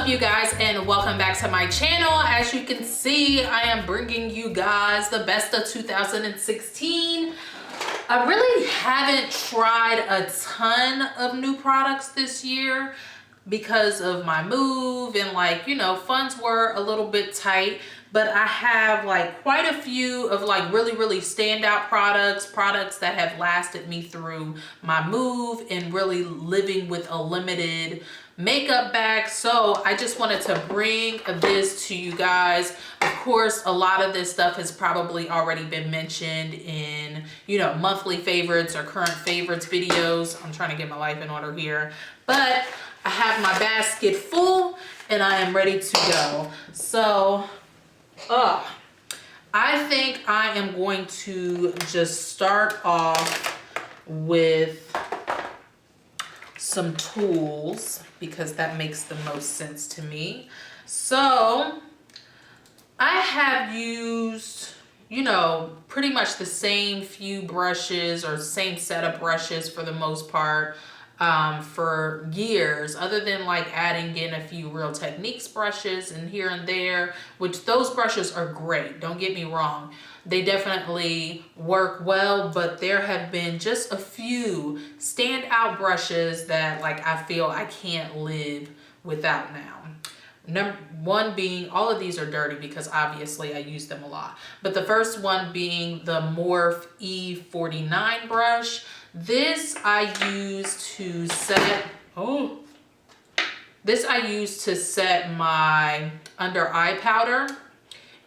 up, you guys, and welcome back to my channel. As you can see, I am bringing you guys the best of 2016. I really haven't tried a ton of new products this year because of my move and, like, you know, funds were a little bit tight, but I have like quite a few of like really standout products that have lasted me through my move and really living with a limited makeup bag. So I just wanted to bring this to you guys. Of course, a lot of this stuff has probably already been mentioned in, you know, monthly favorites or current favorites videos. I'm trying to get my life in order here, but I have my basket full and I am ready to go. So I think I am going to just start off with some tools because that makes the most sense to me. So I have used, you know, pretty much the same few brushes or same set of brushes for the most part for years, other than like adding in a few Real Techniques brushes and here and there, which those brushes are great, don't get me wrong. They definitely work well, but there have been just a few standout brushes that like I feel I can't live without now. Number one being, all of these are dirty because obviously I use them a lot, but the first one being the Morphe E49 brush. This I use to set, my under eye powder.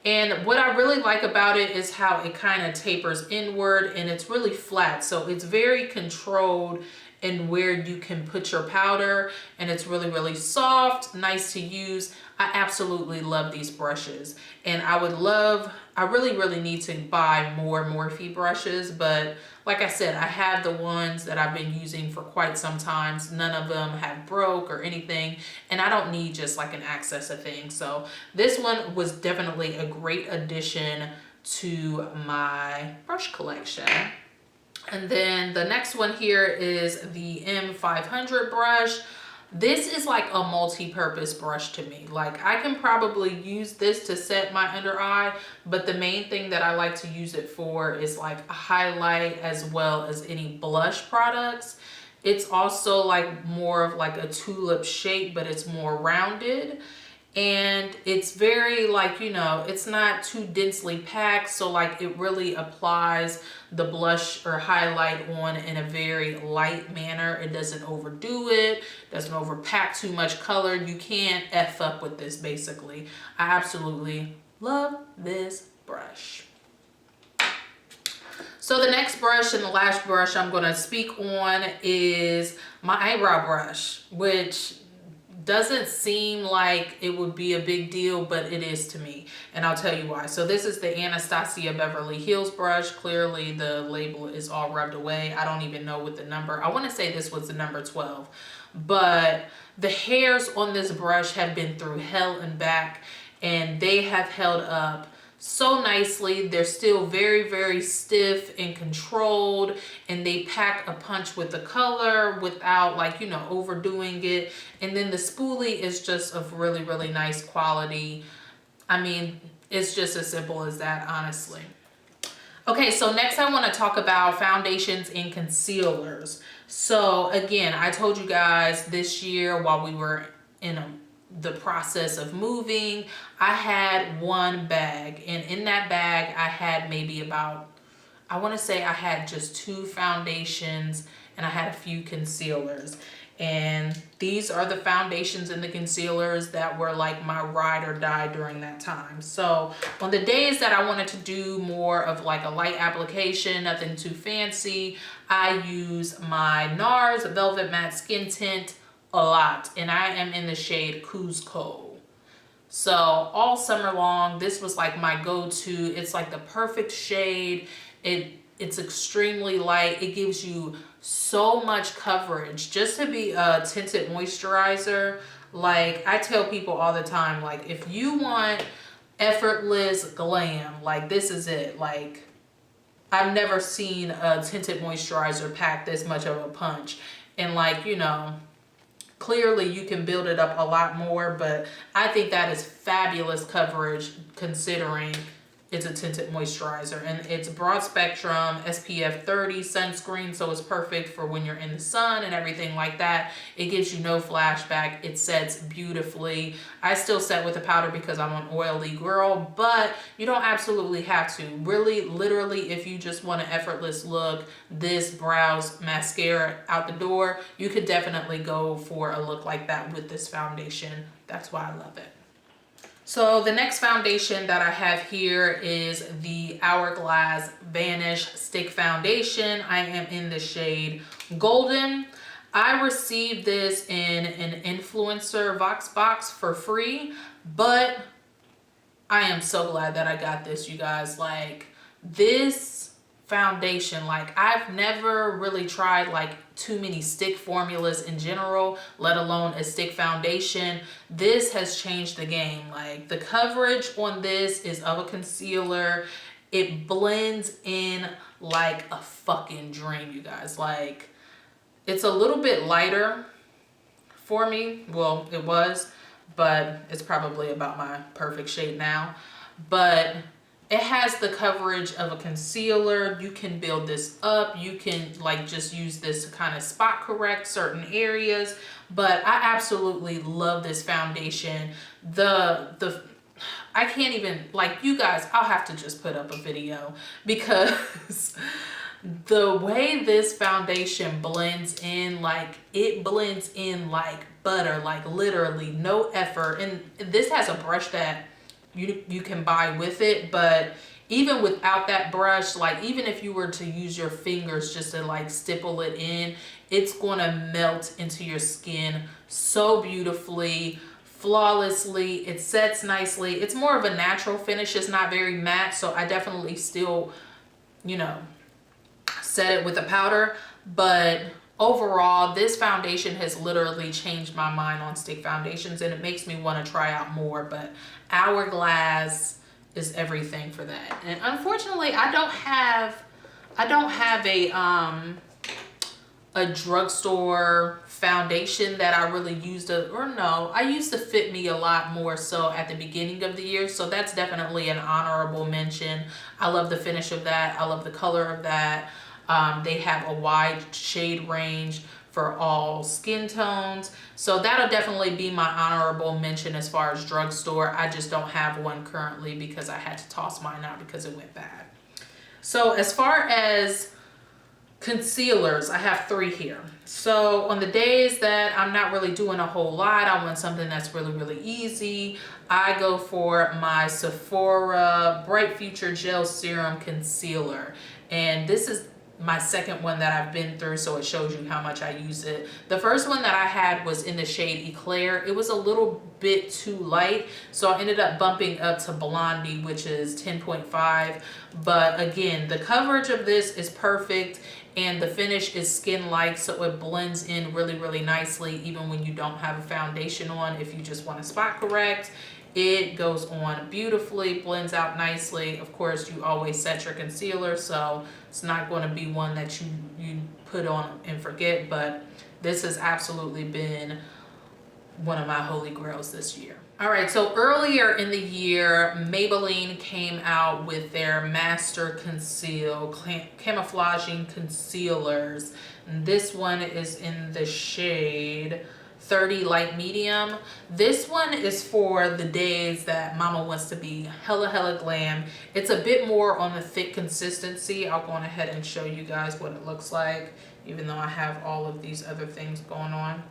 And what I really like about it is how it kind of tapers inward and it's really flat. So it's very controlled in where you can put your powder, and it's really soft, nice to use. I absolutely love these brushes, and I really need to buy more Morphe brushes, but like I said, I have the ones that I've been using for quite some time. None of them have broke or anything, and I don't need just like an access of things. So this one was definitely a great addition to my brush collection. And then the next one here is the M500 brush. This is like a multi-purpose brush to me. Like I can probably use this to set my under eye, but the main thing that I like to use it for is like a highlight as well as any blush products. It's also like more of like a tulip shape, but it's more rounded. And it's very like, you know, it's not too densely packed, so like it really applies the blush or highlight on in a very light manner. It doesn't overdo it, doesn't overpack too much color. You can't F up with this basically. I absolutely love this brush. So the next brush and the last brush I'm going to speak on is my eyebrow brush, which doesn't seem like it would be a big deal, but it is to me, and I'll tell you why. So this is the Anastasia Beverly Hills brush. Clearly the label is all rubbed away. I don't even know what the number, I want to say this was the number 12, but the hairs on this brush have been through hell and back, and they have held up so nicely. They're still very stiff and controlled, and they pack a punch with the color without, like, you know, overdoing it. And then the spoolie is just of really nice quality. I mean, it's just as simple as that, honestly. Okay, so next I want to talk about foundations and concealers. So again, I told you guys this year while we were in the process of moving, I had one bag, and in that bag I had maybe about, I want to say I had just 2 foundations and I had a few concealers. And these are the foundations and the concealers that were like my ride or die during that time. So on the days that I wanted to do more of like a light application, nothing too fancy, I use my NARS Velvet Matte Skin Tint a lot, and I am in the shade Cusco. So all summer long, this was like my go-to. It's like the perfect shade. It's extremely light. It gives you so much coverage just to be a tinted moisturizer. Like I tell people all the time, like if you want effortless glam, like this is it. Like I've never seen a tinted moisturizer pack this much of a punch. And like, you know, Clearly you can build it up a lot more, but I think that is fabulous coverage considering it's a tinted moisturizer, and it's broad spectrum, SPF 30 sunscreen, so it's perfect for when you're in the sun and everything like that. It gives you no flashback. It sets beautifully. I still set with a powder because I'm an oily girl, but you don't absolutely have to. Really, literally, if you just want an effortless look, this brows mascara out the door, you could definitely go for a look like that with this foundation. That's why I love it. So the next foundation that I have here is the Hourglass Vanish Stick Foundation. I am in the shade Golden. I received this in an influencer Vox box for free, but I am so glad that I got this, you guys. Like, this foundation, like, I've never really tried like too many stick formulas in general, let alone a stick foundation. This has changed the game. Like, the coverage on this is of a concealer. It blends in like a fucking dream, you guys. Like, it's a little bit lighter for me. Well, it was, but it's probably about my perfect shade now. But it has the coverage of a concealer. You can build this up. You can like just use this to kind of spot correct certain areas. But I absolutely love this foundation. I can't even, like, you guys, I'll have to just put up a video because the way this foundation blends in, like, it blends in like butter, like literally no effort. And this has a brush that you can buy with it, but even without that brush, like, even if you were to use your fingers just to like stipple it in, it's gonna melt into your skin so beautifully, flawlessly. It sets nicely. It's more of a natural finish. It's not very matte, so I definitely still, you know, set it with a powder. But overall, this foundation has literally changed my mind on stick foundations, and it makes me want to try out more. But Hourglass is everything for that. And unfortunately, I don't have a drugstore foundation that I really used, I used to Fit Me a lot more so at the beginning of the year. So that's definitely an honorable mention. I love the finish of that. I love the color of that. They have a wide shade range for all skin tones. So that'll definitely be my honorable mention as far as drugstore. I just don't have one currently because I had to toss mine out because it went bad. So as far as concealers, I have 3 here. So on the days that I'm not really doing a whole lot, I want something that's really, really easy, I go for my Sephora Bright Future Gel Serum Concealer. And this is my second one that I've been through, so it shows you how much I use it. The first one that I had was in the shade Eclair. It was a little bit too light, so I ended up bumping up to Blondie, which is 10.5. But again, the coverage of this is perfect, and the finish is skin-like, so it blends in really, really nicely, even when you don't have a foundation on. If you just want to spot correct, it goes on beautifully, blends out nicely. Of course, you always set your concealer, so it's not going to be one that you put on and forget, but this has absolutely been one of my holy grails this year. All right, so earlier in the year, Maybelline came out with their Master Conceal Camouflaging Concealers. And this one is in the shade 30 Light Medium. This one is for the days that mama wants to be hella glam. It's a bit more on the thick consistency. I'll go on ahead and show you guys what it looks like, even though I have all of these other things going on.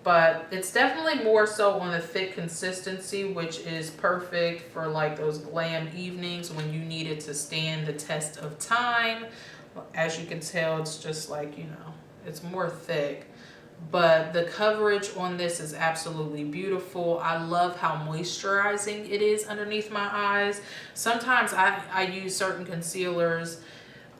But it's definitely more so on the thick consistency, which is perfect for like those glam evenings when you need it to stand the test of time. As you can tell, it's just like, you know, it's more thick. But the coverage on this is absolutely beautiful. I love how moisturizing it is underneath my eyes. Sometimes I use certain concealers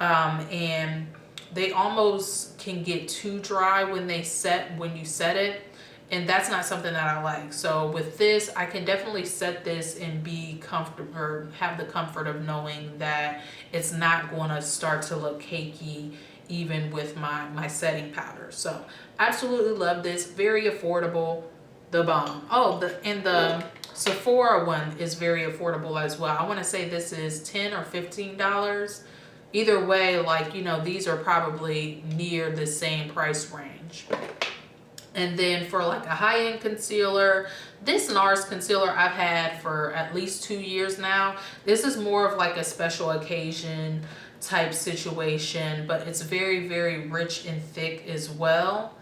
and they almost can get too dry when you set it. And that's not something that I like. So with this, I can definitely set this and be comfortable, or have the comfort of knowing that it's not going to start to look cakey even with my setting powder. So absolutely love this. Very affordable. The bomb. Oh, the Sephora one is very affordable as well. I want to say this is $10 or $15. Either way, like, you know, these are probably near the same price range. And then for like a high-end concealer, this NARS concealer I've had for at least 2 years now. This is more of like a special occasion type situation, but it's very, very rich and thick as well.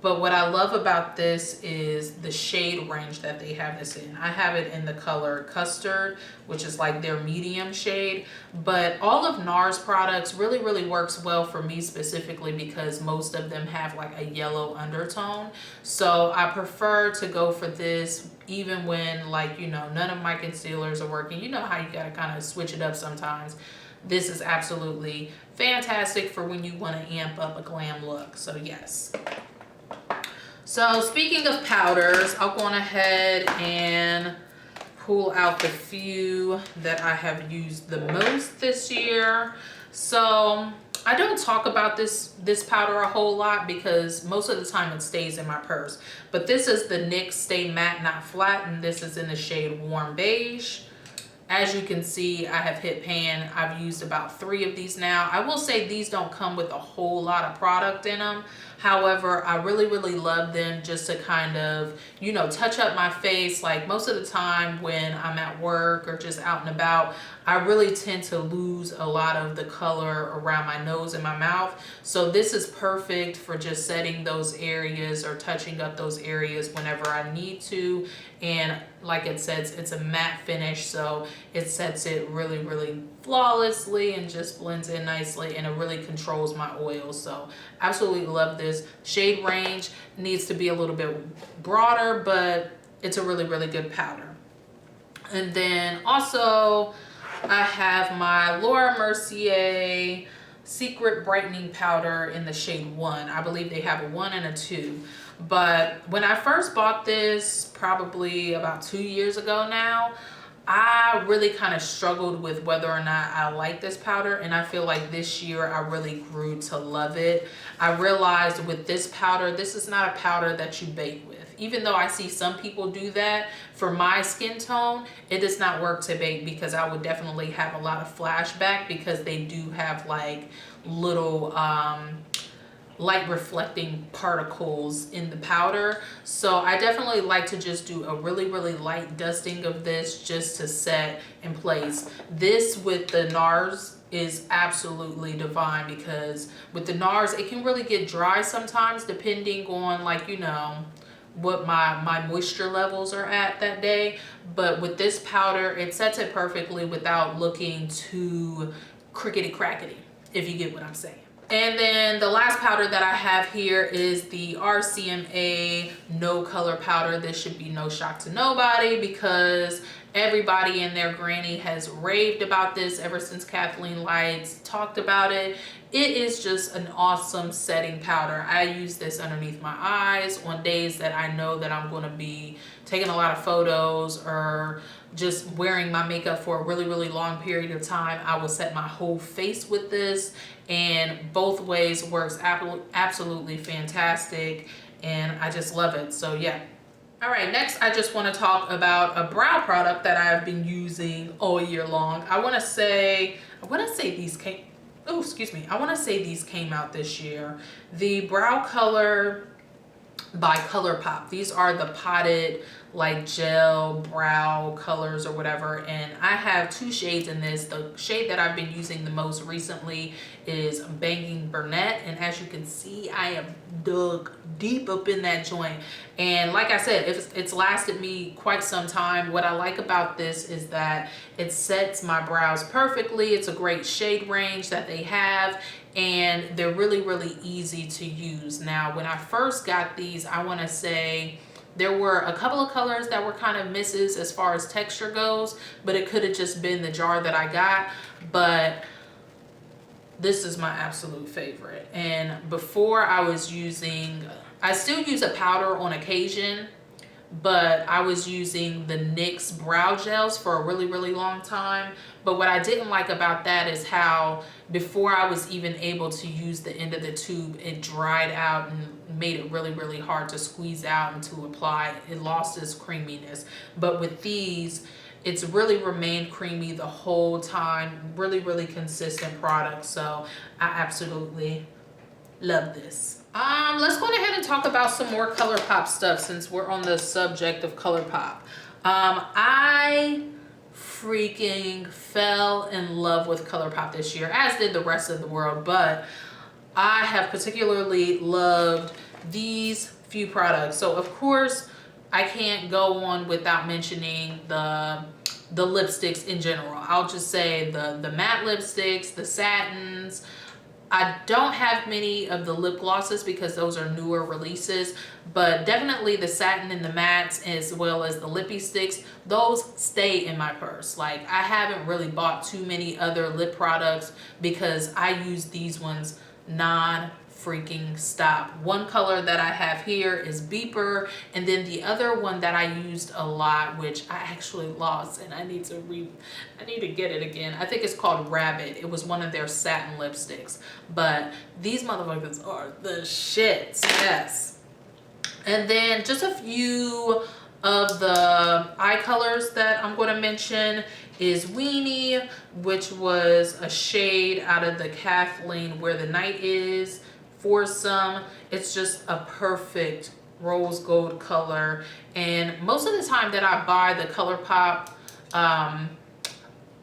But what I love about this is the shade range that they have this in. I have it in the color Custard, which is like their medium shade. But all of NARS products really, really works well for me specifically because most of them have like a yellow undertone. So I prefer to go for this even when, like, you know, none of my concealers are working. You know how you gotta kind of switch it up sometimes. This is absolutely fantastic for when you want to amp up a glam look. So yes. So speaking of powders, I'll go on ahead and pull out the few that I have used the most this year. So I don't talk about this powder a whole lot because most of the time it stays in my purse. But this is the NYX Stay Matte Not Flat, and this is in the shade Warm Beige. As you can see, I have hit pan. I've used about 3 of these now. I will say these don't come with a whole lot of product in them. However, I really, really love them just to kind of, you know, touch up my face. Like most of the time when I'm at work or just out and about, I really tend to lose a lot of the color around my nose and my mouth. So this is perfect for just setting those areas or touching up those areas whenever I need to. And like it says, it's a matte finish, so it sets it really, really flawlessly and just blends in nicely, and it really controls my oils. So absolutely love this. Shade range needs to be a little bit broader, but it's a really, really good powder. And then also I have my Laura Mercier Secret Brightening Powder in the shade 1. I believe they have a 1 and a 2. But when I first bought this, probably about 2 years ago now, I really kind of struggled with whether or not I like this powder, and I feel like this year I really grew to love it. I realized with this powder, this is not a powder that you bake with. Even though I see some people do that, for my skin tone, it does not work to bake because I would definitely have a lot of flashback because they do have like little light reflecting particles in the powder. So I definitely like to just do a really, really light dusting of this just to set in place. This with the NARS is absolutely divine because with the NARS, it can really get dry sometimes depending on, like, you know, what my moisture levels are at that day. But with this powder, it sets it perfectly without looking too crickety crackety, if you get what I'm saying. And then the last powder that I have here is the RCMA No Color Powder. This should be no shock to nobody because everybody and their granny has raved about this ever since Kathleen Lights talked about it. It is just an awesome setting powder. I use this underneath my eyes on days that I know that I'm going to be taking a lot of photos or just wearing my makeup for a really, really long period of time. I will set my whole face with this, and both ways works absolutely fantastic, and I just love it. So yeah. All right, next I just want to talk about a brow product that I have been using all year long. I want to say these came, oh, excuse me. I want to say these came out this year. The Brow Color by Colorpop. These are the potted like gel brow colors or whatever, and I have 2 shades in this. The shade that I've been using the most recently is Banging Brunette, and as you can see, I have dug deep up in that joint, and like I said, it's lasted me quite some time. What I like about this is that it sets my brows perfectly. It's a great shade range that they have, and they're really, really easy to use. Now, when I first got these, I want to say there were a couple of colors that were kind of misses as far as texture goes, but it could have just been the jar that I got. But this is my absolute favorite. And before I was using, I still use a powder on occasion, but I was using the NYX brow gels for a really long time. But what I didn't like about that is how before I was even able to use the end of the tube, it dried out and made it really hard to squeeze out and to apply. It lost its creaminess. But with these, it's really remained creamy the whole time. Really consistent product. So I absolutely love this. Let's go ahead and talk about some more Colorpop stuff since we're on the subject of Colorpop. I freaking fell in love with Colorpop this year, as did the rest of the world, but I have particularly loved these few products. So of course, I can't go on without mentioning the lipsticks in general. I'll just say the matte lipsticks, the satins. I don't have many of the lip glosses because those are newer releases, but definitely the satin and the mattes as well as the lippy sticks, those stay in my purse. Like, I haven't really bought too many other lip products because I use these ones non-freaking stop. One color that I have here is Beeper, and then the other one that I used a lot, which I actually lost and I need to get it again. I think it's called Rabbit. It was one of their satin lipsticks, but these motherfuckers are the shits. Yes. And then just a few of the eye colors that I'm going to mention is Weenie, which was a shade out of the Kathleen Where the Night Is foursome. It's just a perfect rose gold color, and most of the time that I buy the Colorpop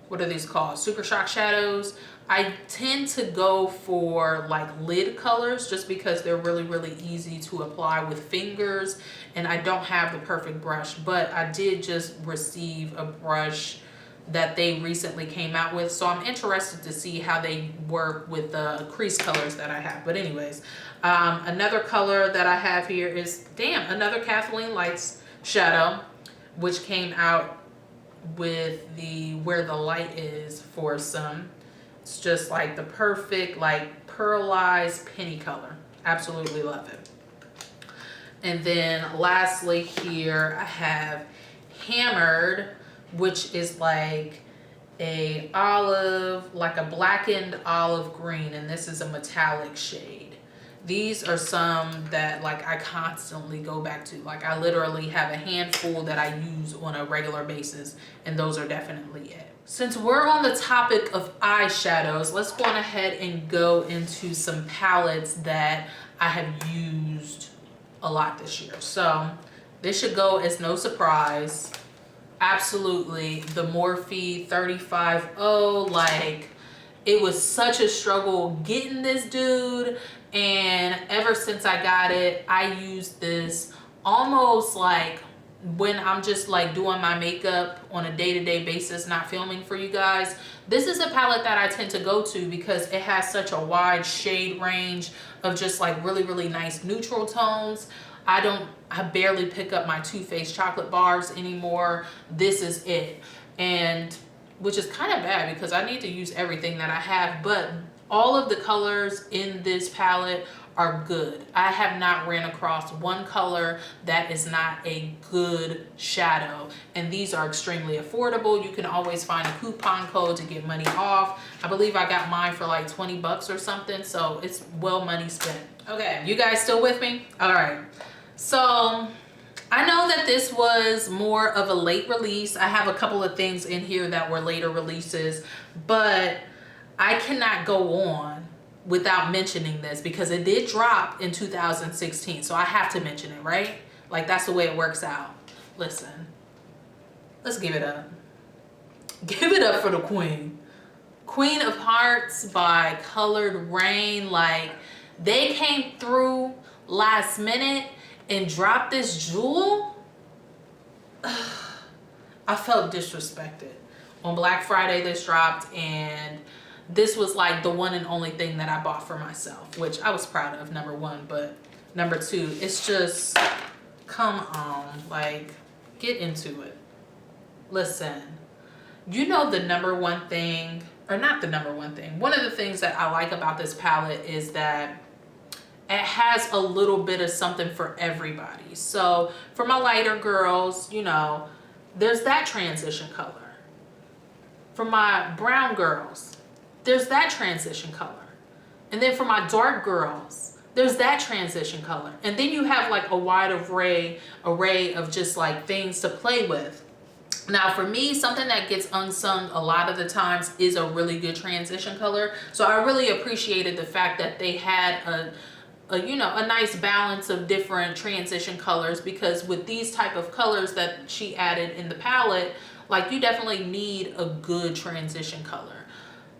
what are these called, Super Shock shadows, I tend to go for like lid colors just because they're really easy to apply with fingers, and I don't have the perfect brush. But I did just receive a brush that they recently came out with, so I'm interested to see how they work with the crease colors that I have. But anyways, another color that I have here is another Kathleen Lights shadow, which came out with the Where the Light Is foursome. It's just like the perfect like pearlized penny color. Absolutely love it. And then lastly here I have Hammered, which is like a olive, like a blackened olive green, and this is a metallic shade. These are some that like I constantly go back to. Like, I literally have a handful that I use on a regular basis, and those are definitely it. Since we're on the topic of eyeshadows, let's go on ahead and go into some palettes that I have used a lot this year. So this should go as no surprise. Absolutely, the Morphe 350. Like, it was such a struggle getting this dude, and ever since I got it, I use this almost like when I'm just like doing my makeup on a day-to-day basis, not filming for you guys. This is a palette that I tend to go to because it has such a wide shade range of just like really nice neutral tones. I barely pick up my Too Faced chocolate bars anymore. This is it. And which is kind of bad because I need to use everything that I have, but all of the colors in this palette are good. I have not ran across one color that is not a good shadow, and these are extremely affordable. You can always find a coupon code to get money off. I believe I got mine for like 20 bucks or something, so it's well money spent. Okay, you guys still with me? All right. So I know that this was more of a late release. I have a couple of things in here that were later releases, but I cannot go on without mentioning this because it did drop in 2016. So I have to mention it, right? Like, that's the way it works out. Listen, let's give it up. Give it up for the queen. Queen of Hearts by Colored Rain. Like, they came through last minute and dropped this jewel. I felt disrespected. On Black Friday this dropped, and this was like the one and only thing that I bought for myself, which I was proud of, number one. But number two, it's just, come on, like, get into it. Listen, you know the number one thing, or not the number one thing, one of the things that I like about this palette is that it has a little bit of something for everybody. So for my lighter girls, you know, there's that transition color. For my brown girls, there's that transition color. And then for my dark girls, there's that transition color. And then you have like a wide array of just like things to play with. Now for me, something that gets unsung a lot of the times is a really good transition color. So I really appreciated the fact that they had you know, a nice balance of different transition colors, because with these type of colors that she added in the palette, like you definitely need a good transition color.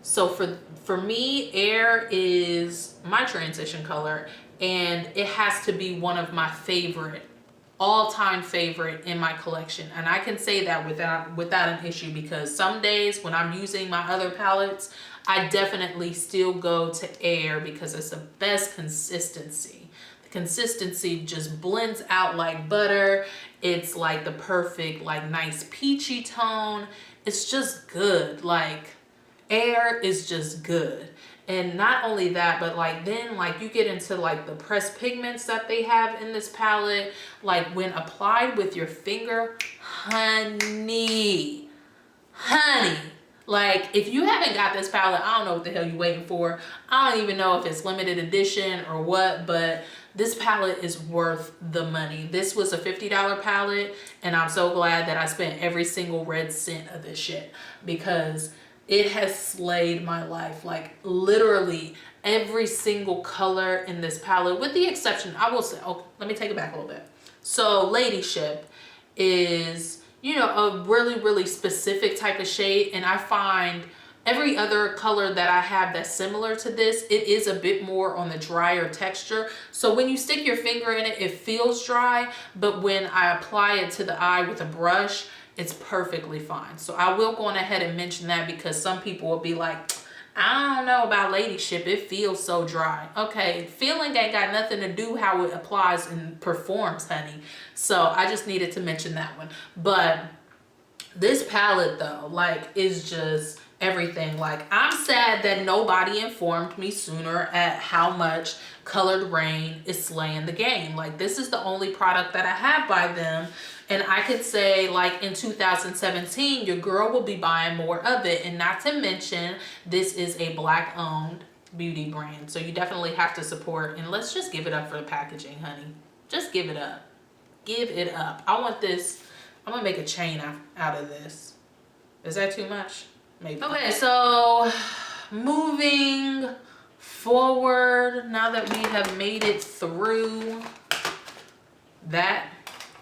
So for me, Air is my transition color, and it has to be one of my favorite, all-time favorite in my collection. And I can say that without an issue, because some days when I'm using my other palettes, I definitely still go to Air because it's the best consistency. The consistency just blends out like butter. It's like the perfect, like nice peachy tone. It's just good. Like Air is just good. And not only that, but like then like you get into like the pressed pigments that they have in this palette, like when applied with your finger, honey, like if you haven't got this palette, I don't know what the hell you're waiting for. I don't even know if it's limited edition or what, but this palette is worth the money. This was a $50 palette, and I'm so glad that I spent every single red cent of this shit, because it has slayed my life. Like literally every single color in this palette, with the exception, I will say, oh, let me take it back a little bit. So Ladyship is, you know, a really, really specific type of shade. And I find every other color that I have that's similar to this, it is a bit more on the drier texture. So when you stick your finger in it, it feels dry. But when I apply it to the eye with a brush, it's perfectly fine. So I will go on ahead and mention that, because some people will be like, I don't know about Ladyship, it feels so dry. Okay, feeling ain't got nothing to do how it applies and performs, honey. So I just needed to mention that one. But this palette though, like, is just everything. Like, I'm sad that nobody informed me sooner at how much Colored Rain is slaying the game. Like, this is the only product that I have by them. And I could say, like, in 2017, your girl will be buying more of it. And not to mention, this is a Black-owned beauty brand. So you definitely have to support. And let's just give it up for the packaging, honey. Just give it up. Give it up. I want this. I'm going to make a chain out of this. Is that too much? Maybe. Okay, so moving forward, now that we have made it through that.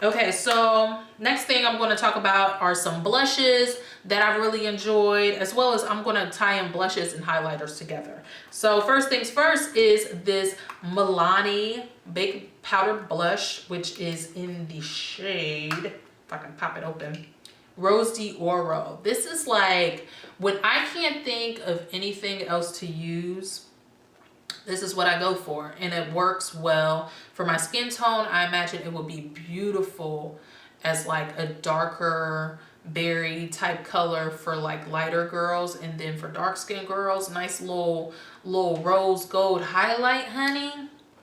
Okay, so next thing I'm going to talk about are some blushes that I really enjoyed, as well as I'm going to tie in blushes and highlighters together. So first things first is this Milani Baked Powder Blush, which is in the shade, if I can pop it open, Rose d'Oro. This is like, when I can't think of anything else to use, this is what I go for, and it works well for my skin tone. I imagine it will be beautiful as like a darker berry type color for like lighter girls, and then for dark skin girls, nice little rose gold highlight, honey.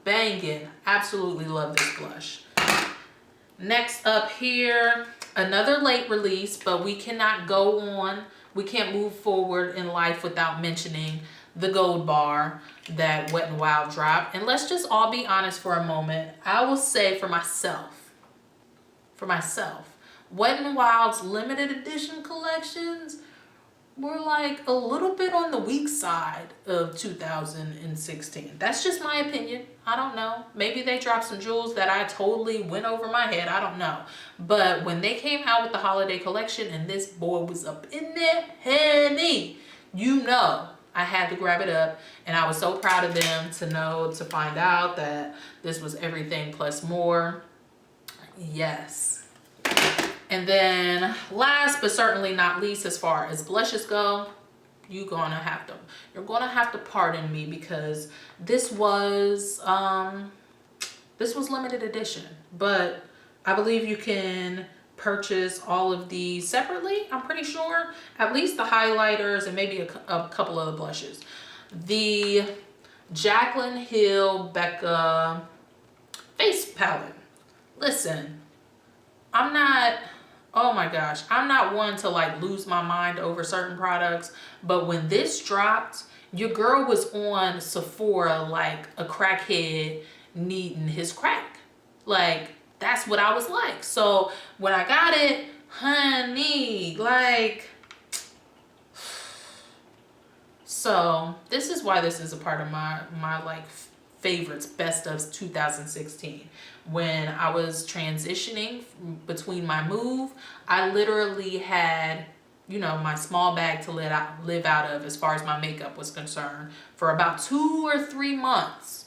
Banging. Absolutely love this blush. Next up here, another late release, but we can't move forward in life without mentioning the Gold Bar that Wet n Wild dropped. And let's just all be honest for a moment. I will say for myself, Wet n Wild's limited edition collections were like a little bit on the weak side of 2016. That's just my opinion. I don't know. Maybe they dropped some jewels that I totally went over my head. I don't know. But when they came out with the holiday collection and this boy was up in there, honey, you know, I had to grab it up, and I was so proud of them to find out that this was everything plus more. Yes. And then last but certainly not least, as far as blushes go, you're gonna have to pardon me, because this was limited edition, but I believe you can purchase all of these separately. I'm pretty sure, at least the highlighters and maybe a couple of the blushes. The Jaclyn Hill Becca face palette. Listen, I'm not, oh my gosh, I'm not one to like lose my mind over certain products, but when this dropped, your girl was on Sephora like a crackhead needing his crack. Like, that's what I was like. So when I got it, honey, like, so this is why this is a part of my like favorites, best of 2016. When I was transitioning between my move, I literally had, you know, my small bag to live out of as far as my makeup was concerned for about 2 or 3 months.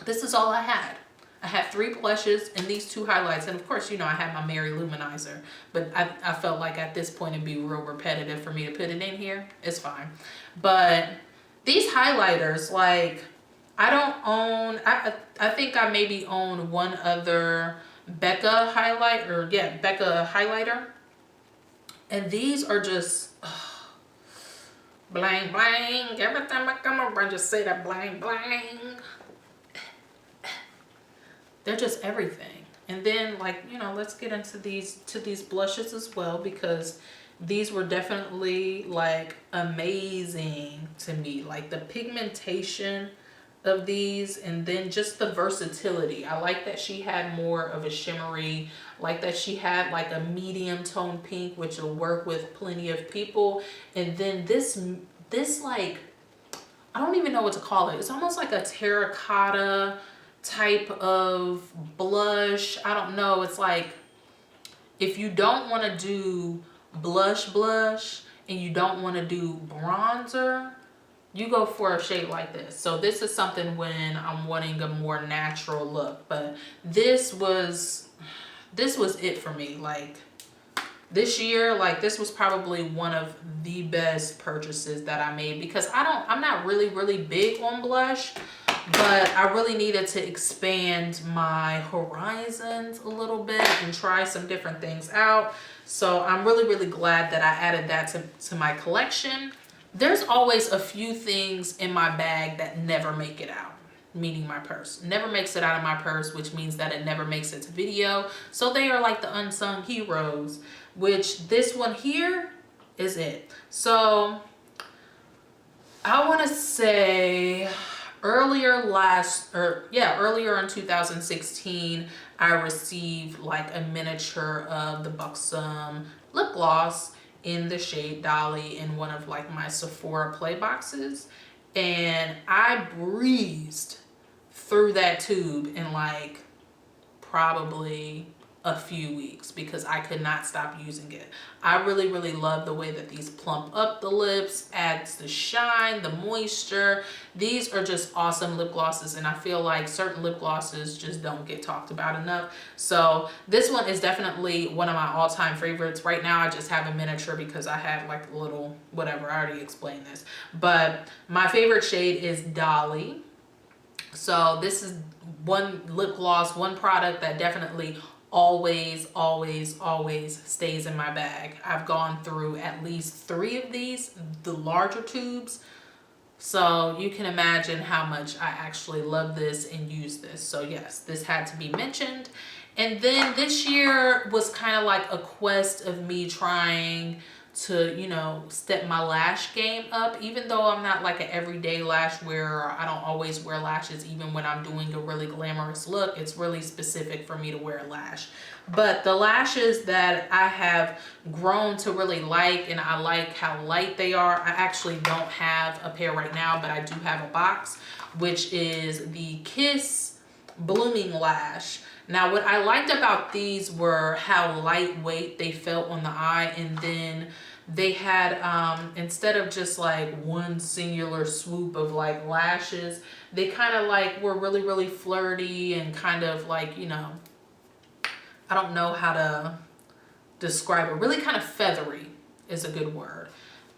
This is all I had. I had 3 blushes and these 2 highlights. And of course, you know, I had my Mary Luminizer. But I felt like at this point it'd be real repetitive for me to put it in here. It's fine. But these highlighters, like, I don't own, I think I maybe own one other Becca highlight, or yeah, Becca highlighter. And these are just, blang, blang. Every time I come over, I just say that blang, blang. They're just everything. And then, like, you know, let's get into these blushes as well, because these were definitely like amazing to me. Like the pigmentation of these, and then just the versatility. I like that she had more of a shimmery, like that she had like a medium tone pink, which will work with plenty of people. And then this like, I don't even know what to call it. It's almost like a terracotta type of blush. I don't know. It's like, if you don't want to do blush and you don't want to do bronzer, you go for a shade like this. So this is something when I'm wanting a more natural look. But this was it for me. Like this year, like this was probably one of the best purchases that I made, because I'm not really big on blush, but I really needed to expand my horizons a little bit and try some different things out. So I'm really glad that I added that to my collection. There's always a few things in my bag that never make it out, meaning my purse. Never makes it out of my purse, which means that it never makes it to video. So they are like the unsung heroes, which this one here is it. So I want to say earlier in 2016, I received like a miniature of the Buxom lip gloss in the shade Dolly in one of like my Sephora play boxes, and I breezed through that tube in like probably a few weeks because I could not stop using it. I really love the way that these plump up the lips, adds the shine, the moisture. These are just awesome lip glosses, and I feel like certain lip glosses just don't get talked about enough. So this one is definitely one of my all-time favorites. Right now I just have a miniature because I had like a little whatever. I already explained this, but my favorite shade is Dolly. So this is one lip gloss, one product that definitely always stays in my bag. I've gone through at least 3 of these, the larger tubes. So you can imagine how much I actually love this and use this. So yes, this had to be mentioned. And then this year was kind of like a quest of me trying to, you know, step my lash game up, even though I'm not like an everyday lash wearer. I don't always wear lashes even when I'm doing a really glamorous look. It's really specific for me to wear a lash. But the lashes that I have grown to really like, and I like how light they are. I actually don't have a pair right now, but I do have a box, which is the Kiss Blooming Lash. Now, what I liked about these were how lightweight they felt on the eye, and then they had, instead of just like one singular swoop of like lashes, they kind of like were really flirty and kind of like, you know, I don't know how to describe it, really kind of feathery is a good word.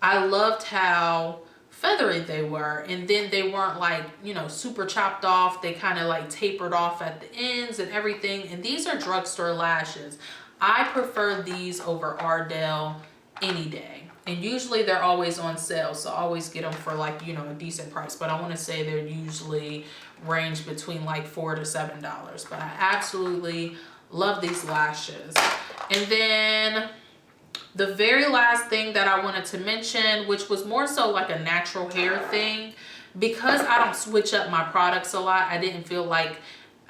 I loved how feathery they were, and then they weren't like, you know, super chopped off. They kind of like tapered off at the ends and everything. And these are drugstore lashes. I prefer these over Ardell any day. And usually they're always on sale, so I always get them for like, you know, a decent price. But I want to say they're usually range between like $4 to $7. But I absolutely love these lashes. And then the very last thing that I wanted to mention, which was more so like a natural hair thing, because I don't switch up my products a lot, I didn't feel like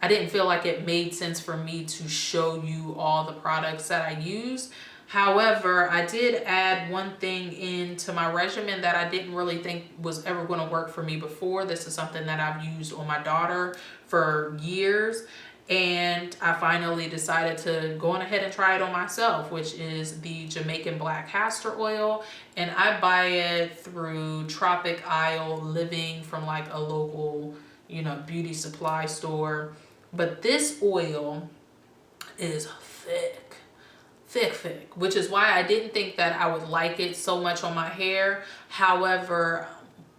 it made sense for me to show you all the products that I use. However, I did add one thing into my regimen that I didn't really think was ever going to work for me before. This is something that I've used on my daughter for years, and I finally decided to go on ahead and try it on myself, which is the Jamaican black castor oil. And I buy it through Tropic Isle Living from like a local, you know, beauty supply store. But this oil is thick, which is why I didn't think that I would like it so much on my hair. However,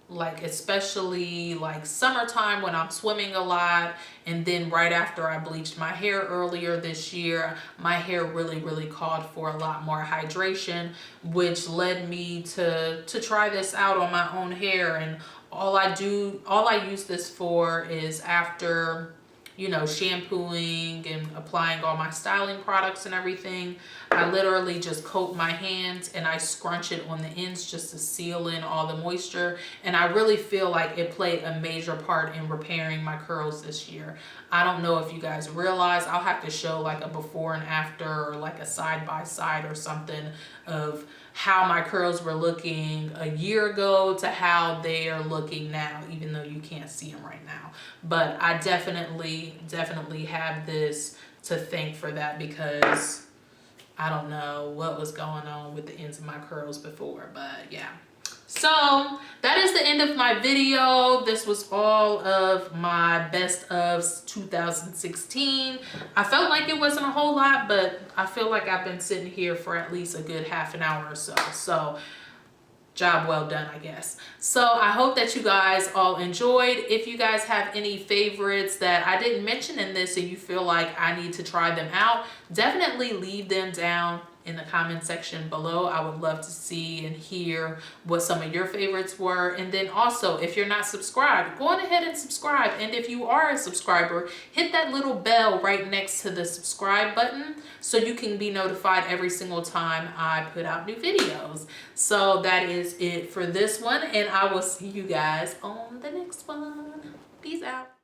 like especially like summertime when I'm swimming a lot, and then right after I bleached my hair earlier this year, my hair really called for a lot more hydration, which led me to try this out on my own hair. And all I use this for is after, you know, shampooing and applying all my styling products and everything, I literally just coat my hands and I scrunch it on the ends just to seal in all the moisture. And I really feel like it played a major part in repairing my curls this year. I don't know if you guys realize, I'll have to show like a before and after, or like a side by side or something of how my curls were looking a year ago to how they are looking now, even though you can't see them right now. But I definitely have this to thank for that, because I don't know what was going on with the ends of my curls before, but yeah. So that is the end of my video. This was all of my best of 2016. I felt like it wasn't a whole lot, but I feel like I've been sitting here for at least a good half an hour or so. So job well done, I guess. So I hope that you guys all enjoyed. If you guys have any favorites that I didn't mention in this and you feel like I need to try them out, definitely leave them down in the comment section below. I would love to see and hear what some of your favorites were. And then also, if you're not subscribed, go on ahead and subscribe. And if you are a subscriber, hit that little bell right next to the subscribe button so you can be notified every single time I put out new videos. So that is it for this one, and I will see you guys on the next one. Peace out.